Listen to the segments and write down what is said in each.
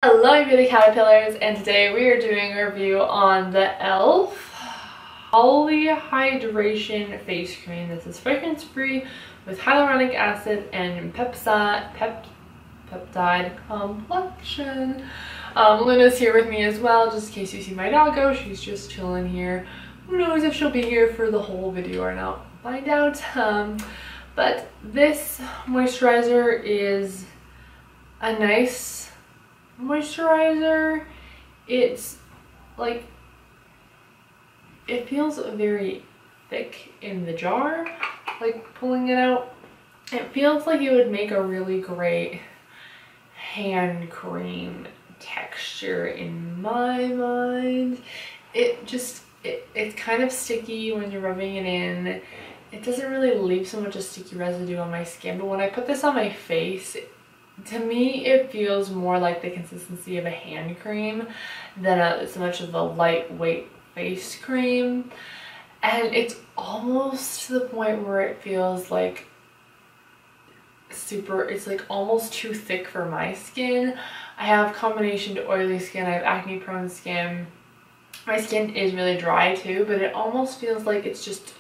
Hello beauty caterpillars, and today we are doing a review on the e.l.f. Holy Hydration Face Cream. This is fragrance free with hyaluronic acid and peptide complexion. Luna's here with me as well, just in case you see my doggo. She's just chilling here. Who knows if she'll be here for the whole video or not. Find out. But this moisturizer is a nice moisturizer. It's like, it feels very thick in the jar, like pulling it out. It feels like it would make a really great hand cream texture in my mind. It's kind of sticky when you're rubbing it in. It doesn't really leave so much a sticky residue on my skin, but when I put this on my face, to me it feels more like the consistency of a hand cream than so much of a lightweight face cream. And it's almost to the point where it feels like it's like almost too thick for my skin. I have combination to oily skin, I have acne prone skin. My skin is really dry too, but it almost feels like it's just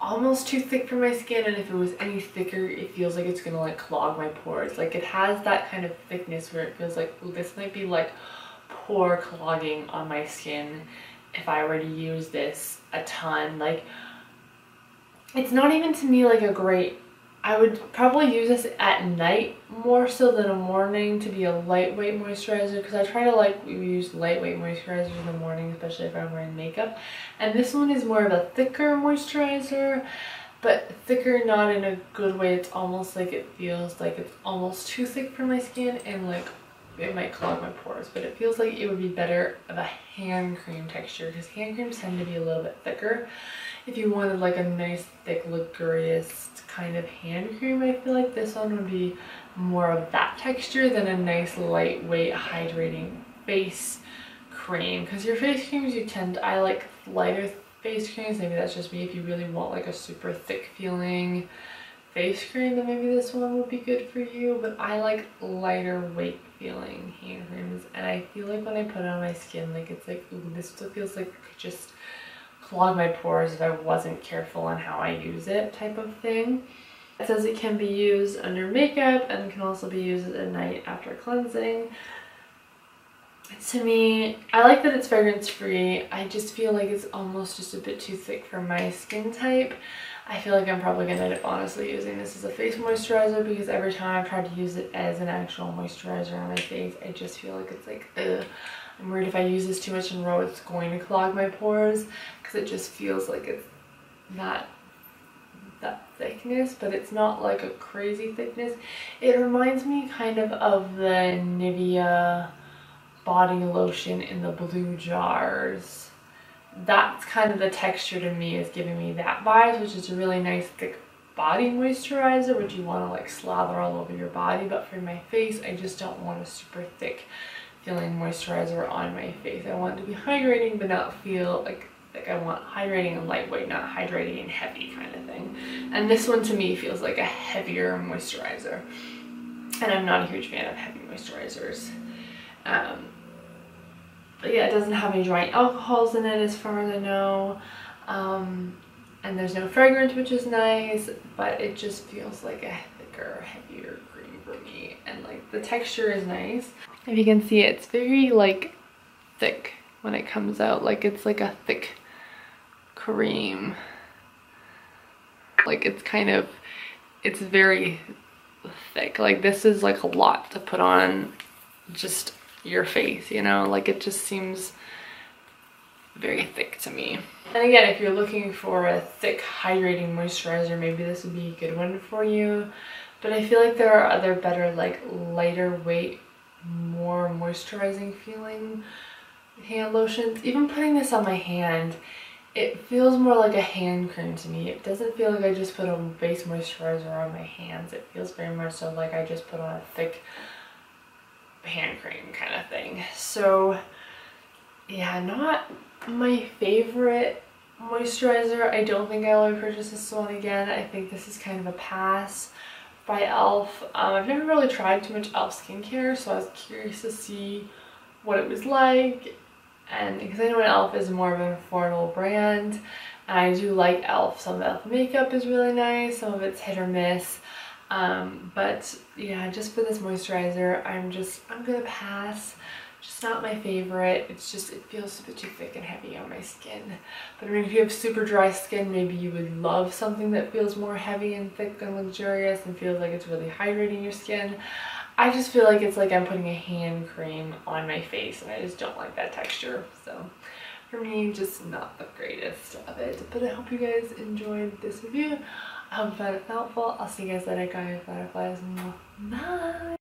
almost too thick for my skin, and if it was any thicker it feels like it's gonna like clog my pores. Like it has that kind of thickness where it feels like, ooh, this might be like pore clogging on my skin if I were to use this a ton. Like, it's not even to me like a great, I would probably use this at night more so than a morning to be a lightweight moisturizer, because I try to like use lightweight moisturizers in the morning, especially if I'm wearing makeup. And this one is more of a thicker moisturizer, but thicker not in a good way. It's almost like it feels like it's almost too thick for my skin, and like it might clog my pores, but it feels like it would be better of a hand cream texture, because hand creams tend to be a little bit thicker. If you wanted like a nice thick luxurious kind of hand cream, I feel like this one would be more of that texture than a nice lightweight hydrating face cream. Because your face creams, I like lighter face creams. Maybe that's just me. If you really want like a super thick feeling face cream, then maybe this one would be good for you. But I like lighter weight feeling hand creams, and I feel like when I put it on my skin, like it's like, ooh, this still feels like it could just clog my pores if I wasn't careful on how I use it, type of thing. It says it can be used under makeup and can also be used at night after cleansing. To me, I like that it's fragrance free. I just feel like it's almost just a bit too thick for my skin type. I feel like I'm probably gonna end up honestly using this as a face moisturizer, because every time I've tried to use it as an actual moisturizer on my face, I just feel like it's like, ugh. I'm worried if I use this too much in a row, it's going to clog my pores, because it just feels like it's not that thickness, but it's not like a crazy thickness. It reminds me kind of the Nivea body lotion in the blue jars. That's kind of the texture to me, is giving me that vibe, which is a really nice thick body moisturizer, which you want to like slather all over your body. But for my face, I just don't want a super thick feeling moisturizer on my face. I want it to be hydrating but not feel like I want hydrating and lightweight, not hydrating and heavy kind of thing. And this one to me feels like a heavier moisturizer, and I'm not a huge fan of heavy moisturizers. But yeah, it doesn't have any drying alcohols in it as far as I know, and there's no fragrance, which is nice, but it just feels like a thicker, heavier cream for me. And like the texture is nice. If you can see, it's very like thick when it comes out. Like it's like a thick cream. Like it's very thick. Like this is like a lot to put on just your face, you know? Like it just seems very thick to me. And again, if you're looking for a thick hydrating moisturizer, maybe this would be a good one for you. But I feel like there are other better, like lighter weight, more moisturizing feeling hand lotions. Even putting this on my hand, it feels more like a hand cream to me. It doesn't feel like I just put a base moisturizer on my hands. It feels very much so like I just put on a thick hand cream kind of thing. So yeah, not my favorite moisturizer. I don't think I'll ever purchase this one again. I think this is kind of a pass by e.l.f. I've never really tried too much e.l.f. skincare, so I was curious to see what it was like, and because I know e.l.f. is more of an affordable brand, and I do like e.l.f. Some of e.l.f. makeup is really nice, some of it's hit or miss, but yeah, just for this moisturizer, I'm gonna pass. Just not my favorite. It feels a bit too thick and heavy on my skin. But I mean, if you have super dry skin, maybe you would love something that feels more heavy and thick and luxurious and feels like it's really hydrating your skin. I just feel like it's like I'm putting a hand cream on my face, and I just don't like that texture. So for me, just not the greatest of it. But I hope you guys enjoyed this review. I hope you found it helpful. I'll see you guys later, guys. Butterflies. Bye.